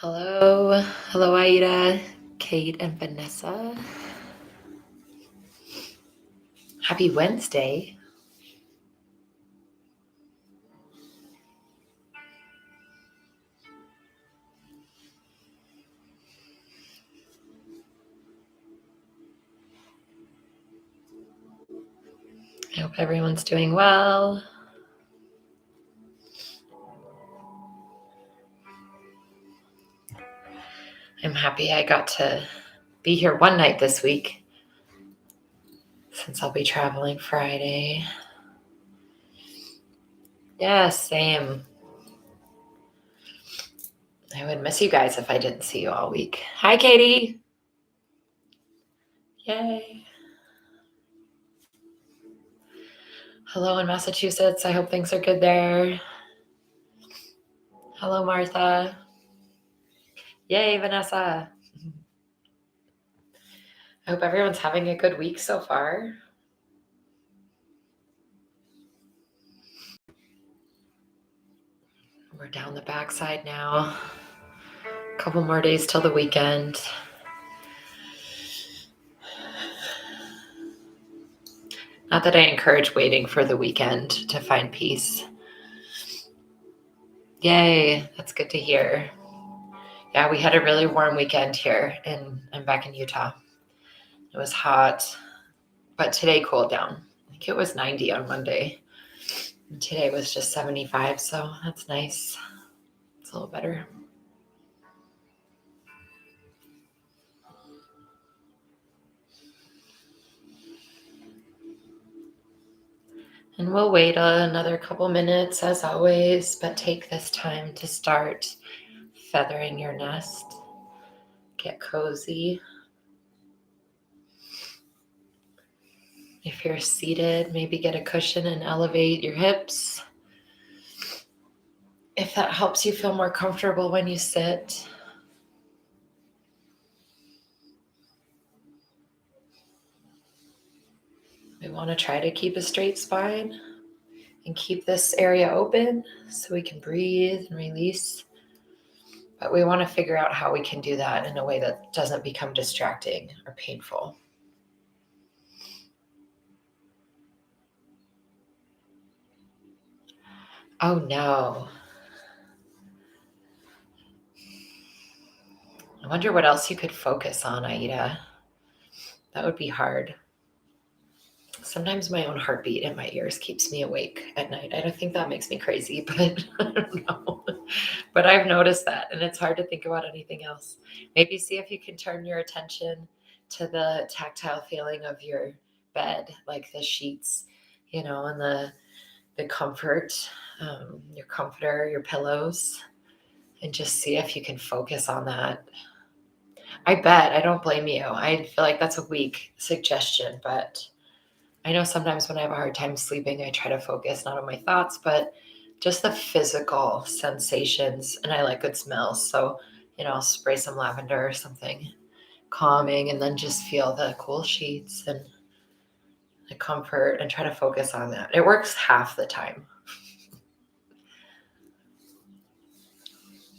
Hello, hello, Aida, Kate, and Vanessa. Happy Wednesday. I hope everyone's doing well. I'm happy I got to be here one night this week since I'll be traveling Friday. Yeah, same. I would miss you guys if I didn't see you all week. Hi, Katie. Yay. Hello in Massachusetts. I hope things are good there. Hello, Martha. Yay, Vanessa. I hope everyone's having a good week so far. We're down the backside now. A couple more days till the weekend. Not that I encourage waiting for the weekend to find peace. Yay, that's good to hear. Yeah, we had a really warm weekend here, and I'm back in Utah. It was hot, but today cooled down. I think it was 90 on Monday. And today was just 75, so that's nice. It's a little better. And we'll wait another couple minutes as always, but take this time to start feathering your nest. Get cozy. If you're seated, maybe get a cushion and elevate your hips. If that helps you feel more comfortable when you sit. We want to try to keep a straight spine and keep this area open so we can breathe and release. But we want to figure out how we can do that in a way that doesn't become distracting or painful. Oh no. I wonder what else you could focus on, Aida. That would be hard. Sometimes my own heartbeat in my ears keeps me awake at night. I don't think that makes me crazy, but I don't know. But I've noticed that, and it's hard to think about anything else. Maybe see if you can turn your attention to the tactile feeling of your bed, like the sheets, and the comfort, your comforter, your pillows, and just see if you can focus on that. I bet. I don't blame you. I feel like that's a weak suggestion, but I know sometimes when I have a hard time sleeping, I try to focus not on my thoughts, but just the physical sensations. And I like good smells. So, I'll spray some lavender or something calming and then just feel the cool sheets and the comfort and try to focus on that. It works half the time.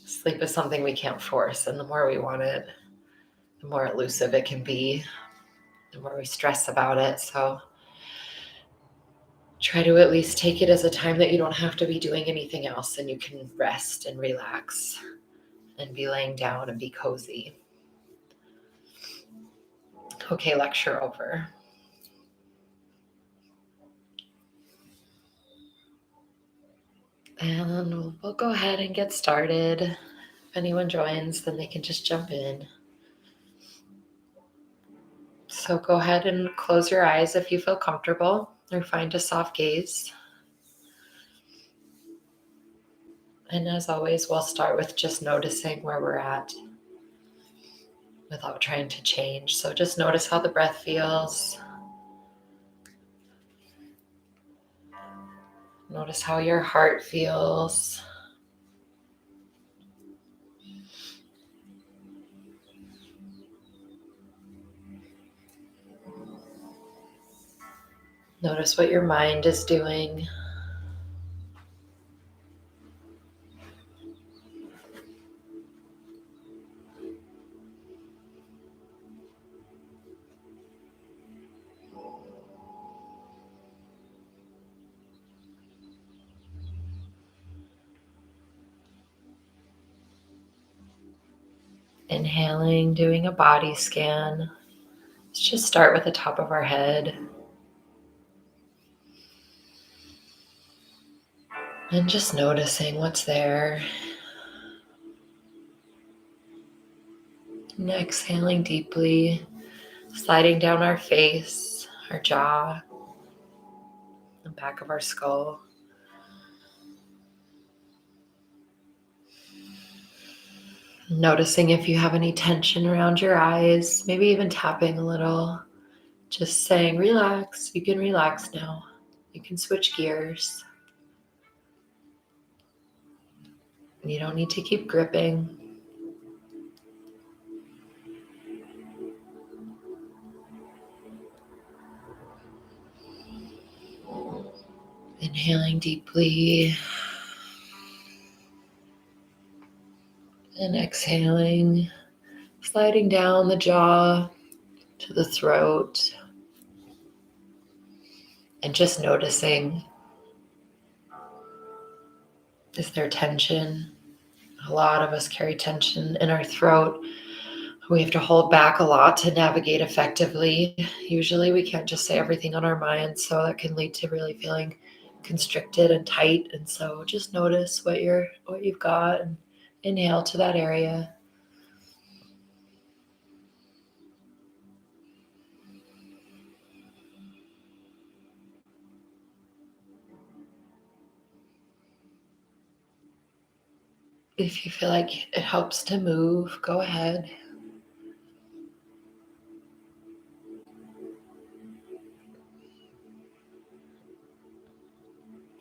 Sleep is something we can't force. And the more we want it, the more elusive it can be, the more we stress about it. So, try to at least take it as a time that you don't have to be doing anything else and you can rest and relax and be laying down and be cozy. Okay, lecture over. And we'll go ahead and get started. If anyone joins, then they can just jump in. So go ahead and close your eyes if you feel comfortable or find a soft gaze. And as always, we'll start with just noticing where we're at without trying to change. So just notice how the breath feels. Notice how your heart feels. Notice what your mind is doing. Inhaling, doing a body scan. Let's just start with the top of our head. And just noticing what's there. And exhaling deeply, sliding down our face, our jaw, the back of our skull. Noticing if you have any tension around your eyes, maybe even tapping a little. Just saying, relax, you can relax now. You can switch gears. You don't need to keep gripping. Inhaling deeply and exhaling, sliding down the jaw to the throat and just noticing, is there tension? A lot of us carry tension in our throat. We have to hold back a lot to navigate effectively. Usually we can't just say everything on our mind, so that can lead to really feeling constricted and tight. And so just notice what you've got and inhale to that area. If you feel like it helps to move, go ahead.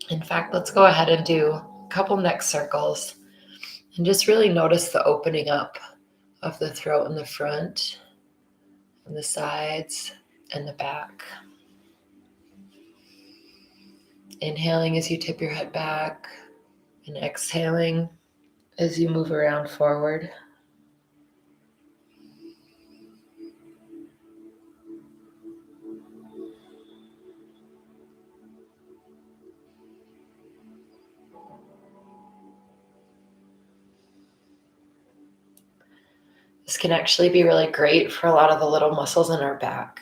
In fact, let's go ahead and do a couple neck circles and just really notice the opening up of the throat in the front and the sides and the back. Inhaling as you tip your head back and exhaling as you move around forward. This can actually be really great for a lot of the little muscles in our back.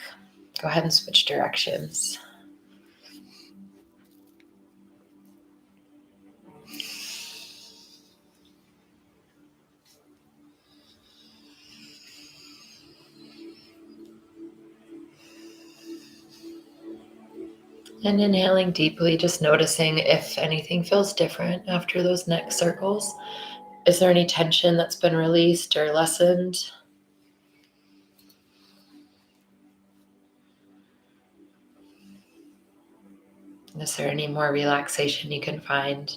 Go ahead and switch directions. And inhaling deeply, just noticing if anything feels different after those neck circles. Is there any tension that's been released or lessened? Is there any more relaxation you can find?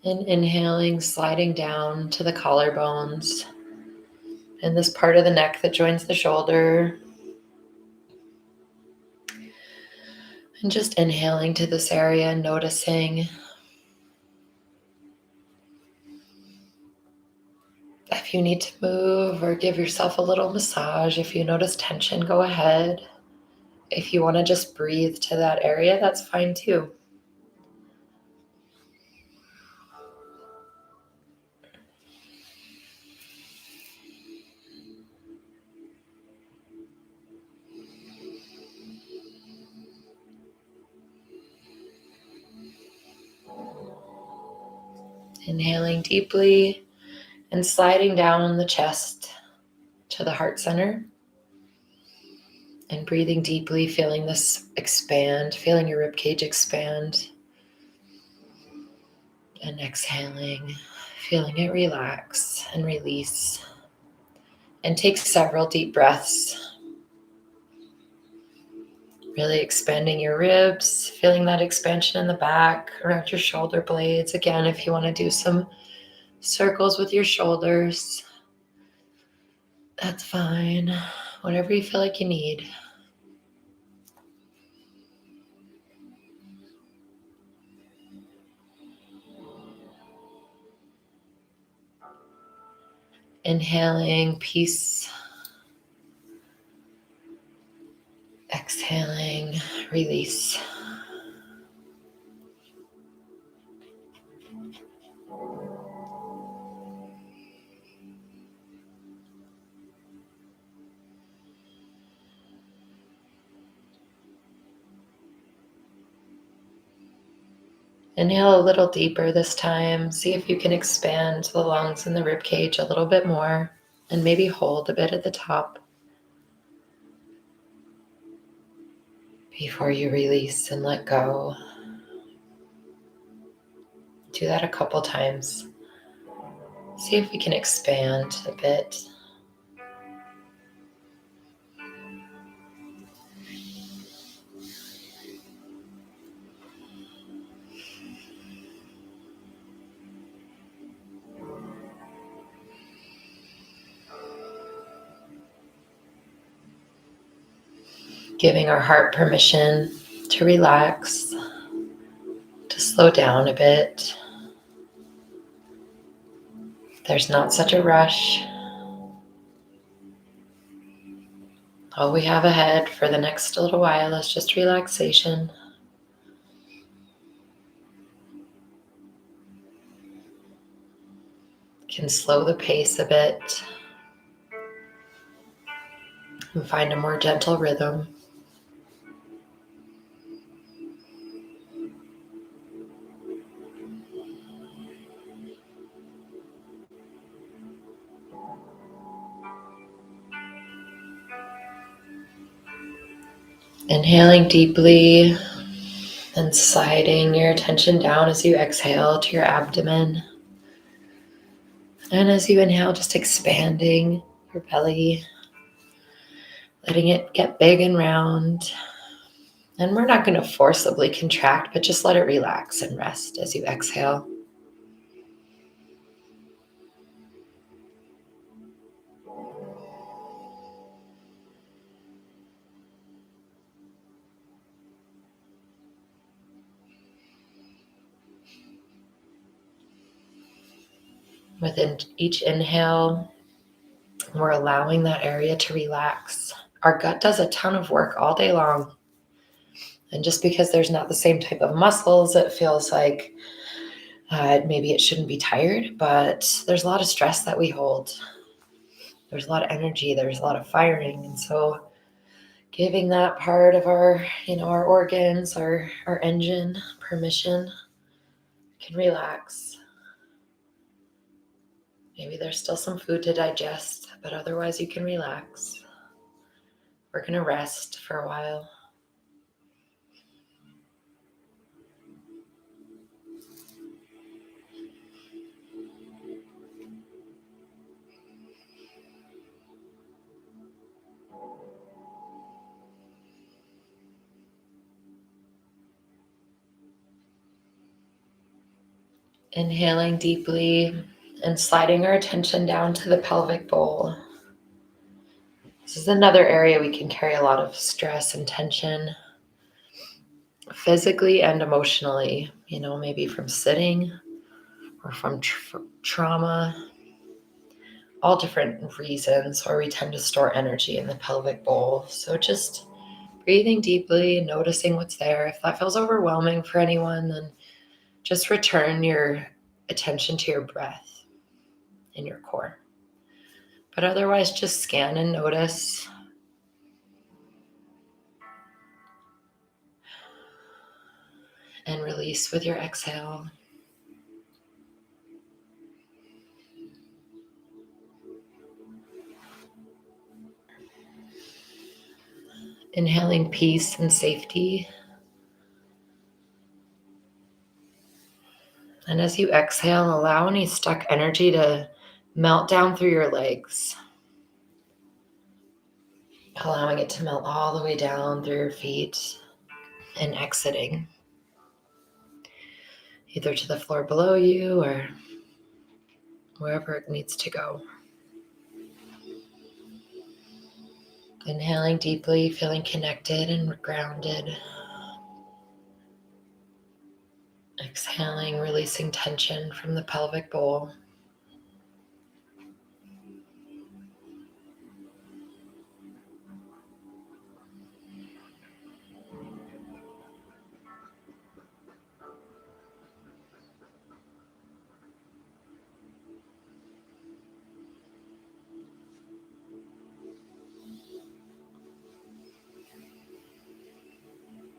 And inhaling, sliding down to the collarbones and this part of the neck that joins the shoulder. And just inhaling to this area and noticing if you need to move or give yourself a little massage. If you notice tension, go ahead. If you want to just breathe to that area, that's fine too. Inhaling deeply and sliding down the chest to the heart center. And breathing deeply, feeling this expand, feeling your ribcage expand. And exhaling, feeling it relax and release. And take several deep breaths. Really expanding your ribs, feeling that expansion in the back, around your shoulder blades. Again, if you want to do some circles with your shoulders, that's fine. Whatever you feel like you need. Inhaling peace. Exhaling release. Inhale a little deeper this time. See if you can expand the lungs and the rib cage a little bit more, and maybe hold a bit at the top before you release and let go. Do that a couple times. See if we can expand a bit. Giving our heart permission to relax, to slow down a bit. There's not such a rush. All we have ahead for the next little while is just relaxation. Can slow the pace a bit and find a more gentle rhythm. Inhaling deeply and sliding your attention down as you exhale to your abdomen. And as you inhale, just expanding your belly, letting it get big and round. And we're not going to forcibly contract, but just let it relax and rest as you exhale. Within each inhale, we're allowing that area to relax. Our gut does a ton of work all day long. And just because there's not the same type of muscles, it feels like maybe it shouldn't be tired, but there's a lot of stress that we hold. There's a lot of energy, there's a lot of firing. And so giving that part of our organs, our engine permission can relax. Maybe there's still some food to digest, but otherwise you can relax. We're going to rest for a while. Inhaling deeply and sliding our attention down to the pelvic bowl. This is another area we can carry a lot of stress and tension, physically and emotionally, maybe from sitting or from trauma, all different reasons where we tend to store energy in the pelvic bowl. So just breathing deeply, noticing what's there. If that feels overwhelming for anyone, then just return your attention to your breath in your core. But otherwise, just scan and notice. And release with your exhale. Inhaling peace and safety. And as you exhale, allow any stuck energy to melt down through your legs. Allowing it to melt all the way down through your feet and exiting. Either to the floor below you or wherever it needs to go. Inhaling deeply, feeling connected and grounded. Exhaling, releasing tension from the pelvic bowl.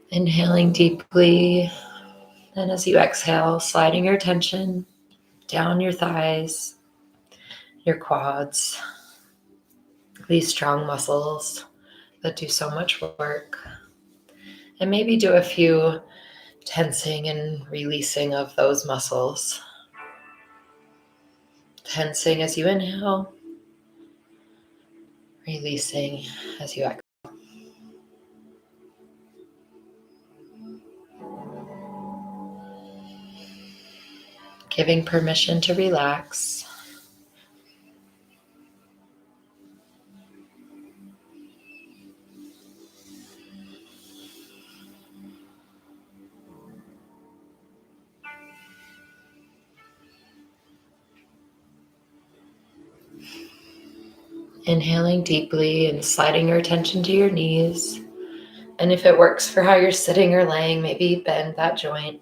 Inhaling deeply, and as you exhale, sliding your attention down your thighs, your quads, these strong muscles that do so much work. And maybe do a few tensing and releasing of those muscles. Tensing as you inhale, releasing as you exhale. Giving permission to relax. Inhaling deeply and sliding your attention to your knees. And if it works for how you're sitting or laying, maybe bend that joint.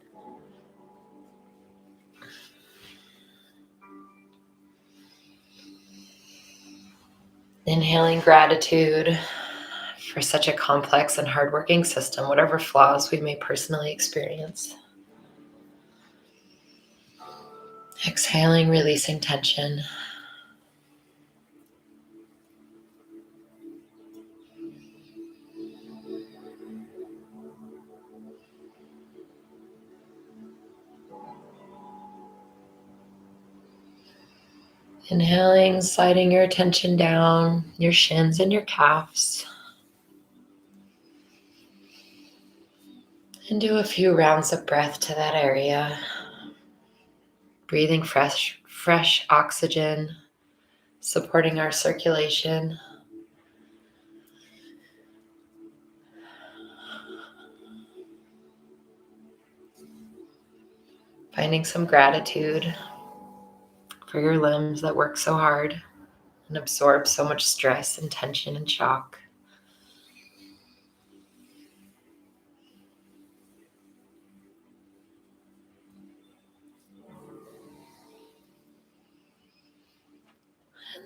Inhaling gratitude for such a complex and hardworking system, whatever flaws we may personally experience. Exhaling, releasing tension. Inhaling, sliding your attention down your shins and your calves. And do a few rounds of breath to that area. Breathing fresh oxygen, supporting our circulation. Finding some gratitude for your limbs that work so hard and absorb so much stress and tension and shock.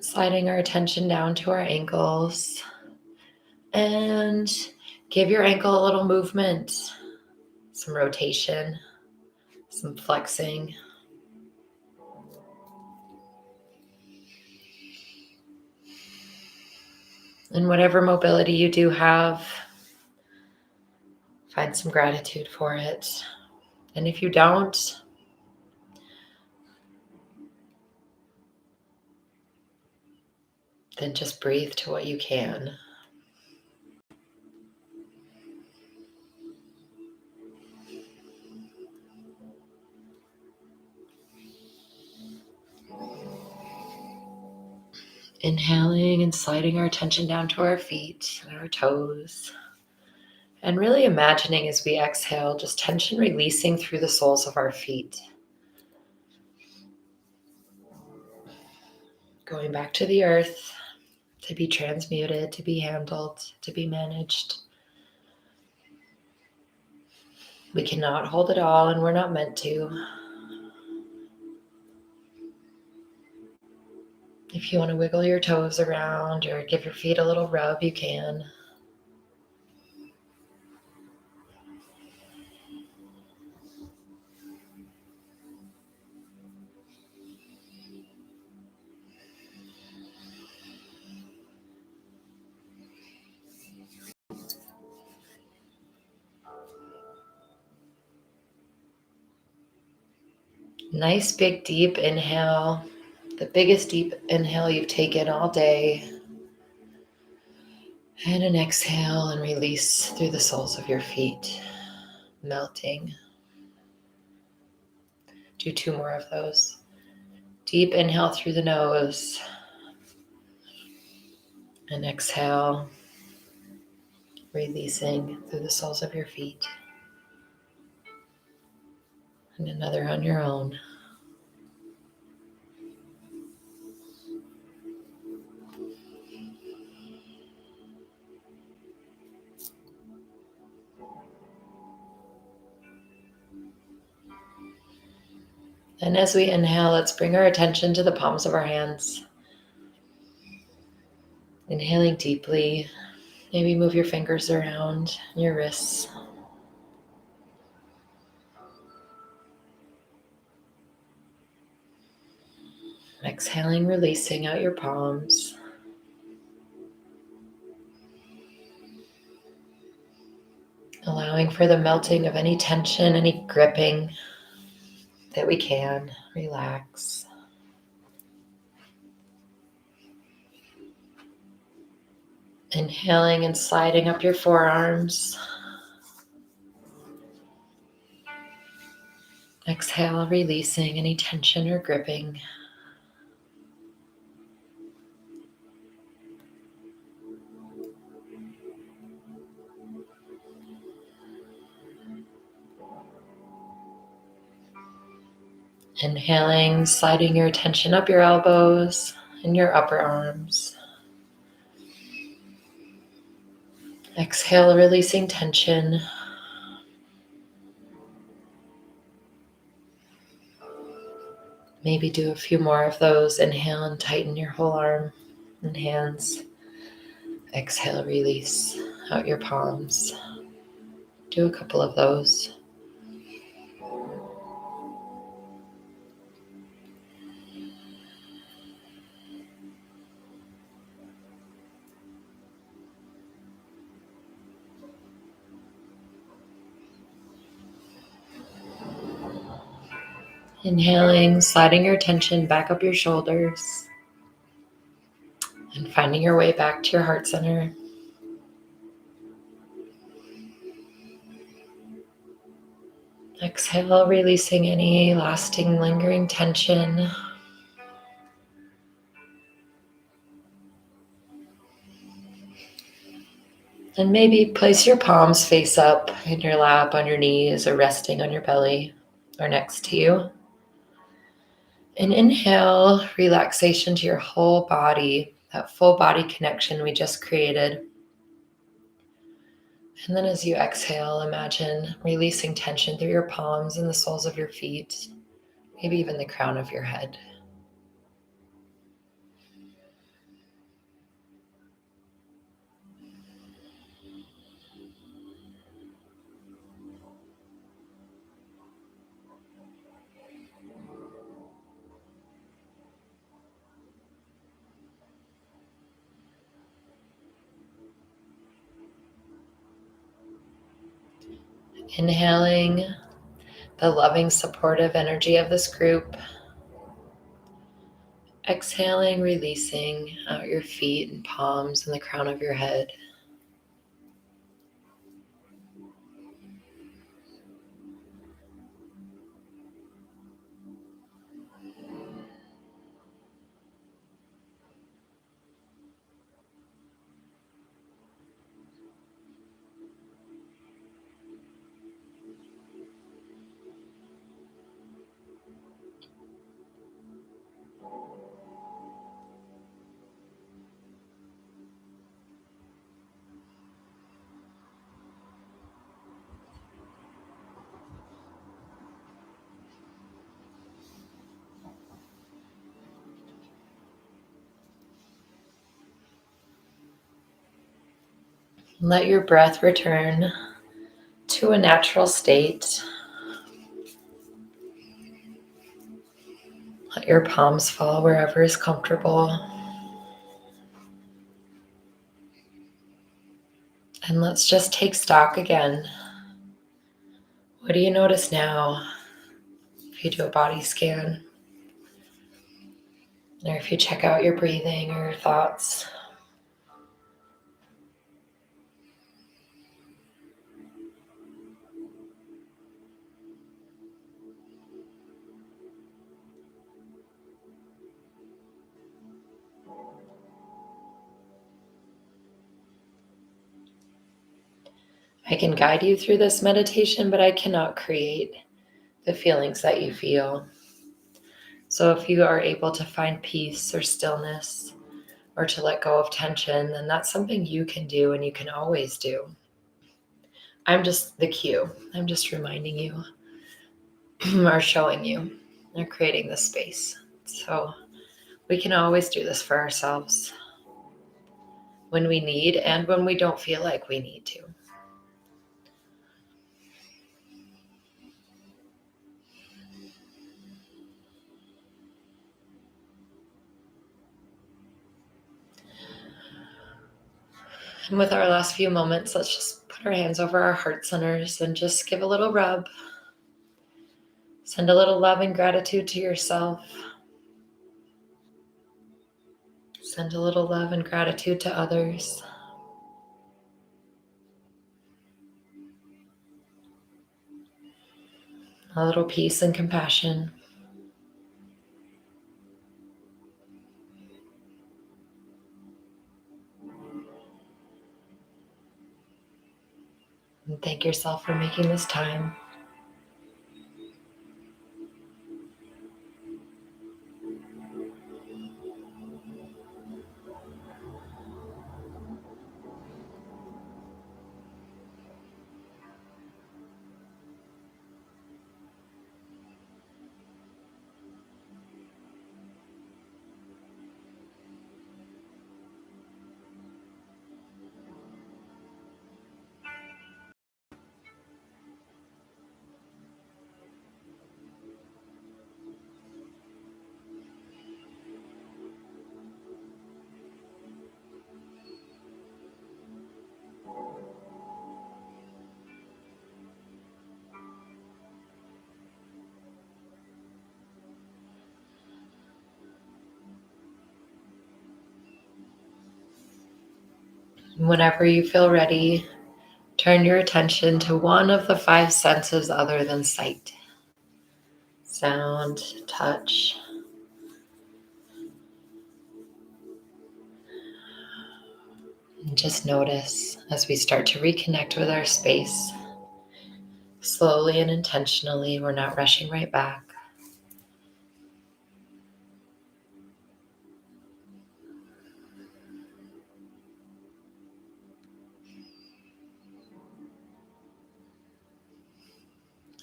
Sliding our attention down to our ankles, and give your ankle a little movement, some rotation, some flexing. And whatever mobility you do have, find some gratitude for it. And if you don't, then just breathe to what you can. Inhaling and sliding our attention down to our feet and our toes. And really imagining as we exhale, just tension releasing through the soles of our feet. Going back to the earth to be transmuted, to be handled, to be managed. We cannot hold it all, and we're not meant to. If you want to wiggle your toes around or give your feet a little rub, you can. Nice big deep inhale, the biggest deep inhale you've taken all day. And an exhale and release through the soles of your feet, melting. Do 2 more of those. Deep inhale through the nose. And exhale, releasing through the soles of your feet. And another on your own. And as we inhale, let's bring our attention to the palms of our hands. Inhaling deeply. Maybe move your fingers around your wrists. Exhaling, releasing out your palms. Allowing for the melting of any tension, any gripping that we can. Relax. Inhaling and sliding up your forearms. Exhale, releasing any tension or gripping. Inhaling, sliding your attention up your elbows and your upper arms. Exhale, releasing tension. Maybe do a few more of those. Inhale and tighten your whole arm and hands. Exhale, release out your palms. Do a couple of those. Inhaling, sliding your attention back up your shoulders and finding your way back to your heart center. Exhale, releasing any lasting, lingering tension. And maybe place your palms face up in your lap, on your knees, or resting on your belly or next to you. And inhale, relaxation to your whole body, that full body connection we just created. And then as you exhale, imagine releasing tension through your palms and the soles of your feet, maybe even the crown of your head. Inhaling the loving, supportive energy of this group. Exhaling, releasing out your feet and palms and the crown of your head. Let your breath return to a natural state. Let your palms fall wherever is comfortable. And let's just take stock again. What do you notice now if you do a body scan? Or if you check out your breathing or your thoughts? I can guide you through this meditation, but I cannot create the feelings that you feel. So if you are able to find peace or stillness or to let go of tension, then that's something you can do and you can always do. I'm just the cue. I'm just reminding you or showing you or creating this space. So we can always do this for ourselves when we need and when we don't feel like we need to. And with our last few moments, let's just put our hands over our heart centers and just give a little rub. Send a little love and gratitude to yourself. Send a little love and gratitude to others. A little peace and compassion. And thank yourself for making this time. Whenever you feel ready, turn your attention to one of the 5 senses other than sight. Sound, touch. And just notice as we start to reconnect with our space. Slowly and intentionally, we're not rushing right back.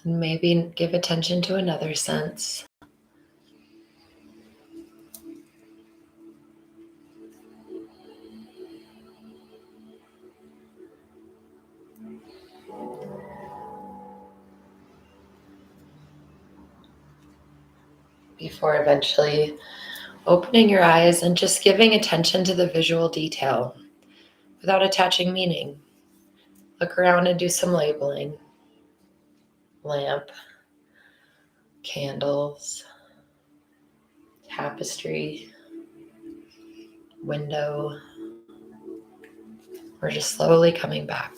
And maybe give attention to another sense. Before eventually opening your eyes and just giving attention to the visual detail without attaching meaning. Look around and do some labeling. Lamp, candles, tapestry, window. We're just slowly coming back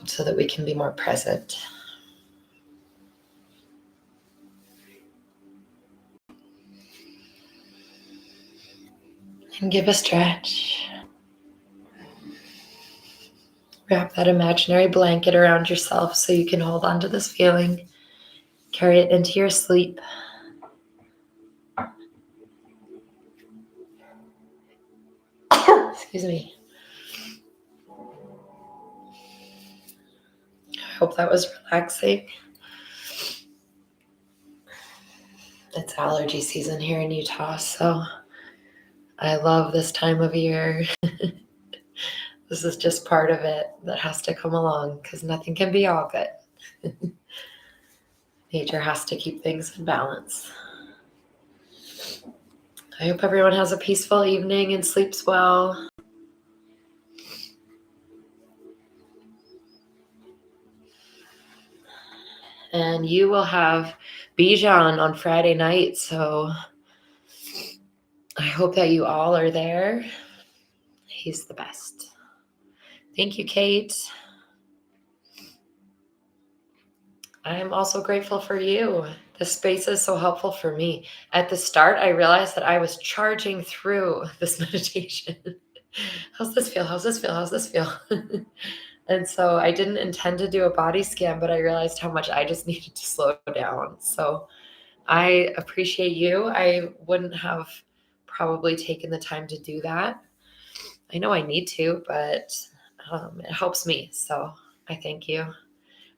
so that we can be more present. And give a stretch. Wrap that imaginary blanket around yourself so you can hold on to this feeling. Carry it into your sleep. Excuse me. I hope that was relaxing. It's allergy season here in Utah, so I love this time of year. This is just part of it that has to come along because nothing can be all good. Nature has to keep things in balance. I hope everyone has a peaceful evening and sleeps well. And you will have Bijan on Friday night, so I hope that you all are there. He's the best. Thank you, Kate. I'm also grateful for you. This space is so helpful for me. At the start, I realized that I was charging through this meditation. How's this feel? How's this feel? How's this feel? And so I didn't intend to do a body scan, but I realized how much I just needed to slow down. So I appreciate you. I wouldn't have probably taken the time to do that. I know I need to, but it helps me. So I thank you.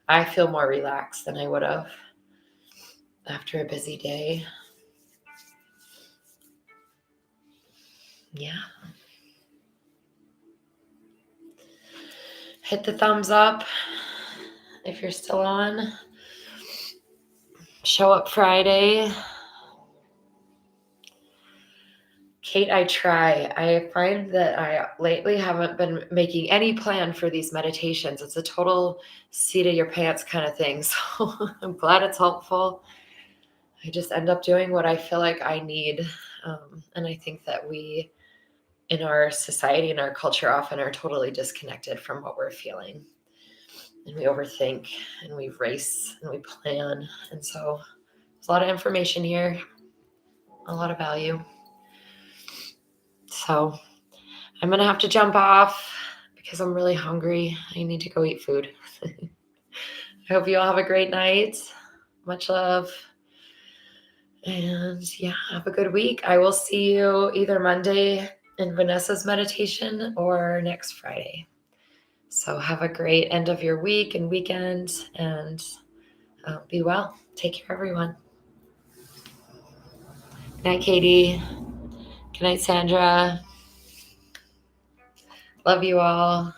I feel more relaxed than I would have after a busy day. Yeah. Hit the thumbs up if you're still on. Show up Friday. Kate, I try. I find that I lately haven't been making any plan for these meditations. It's a total seat of your pants kind of thing. So I'm glad it's helpful. I just end up doing what I feel like I need. And I think that we, in our society and our culture, often are totally disconnected from what we're feeling. And we overthink and we race and we plan. And so there's a lot of information here, a lot of value. So I'm going to have to jump off because I'm really hungry. I need to go eat food. I hope you all have a great night. Much love. And yeah, have a good week. I will see you either Monday in Vanessa's meditation or next Friday. So have a great end of your week and weekend, and be well. Take care, everyone. Good night, Katie. Good night, Sandra. Love you all.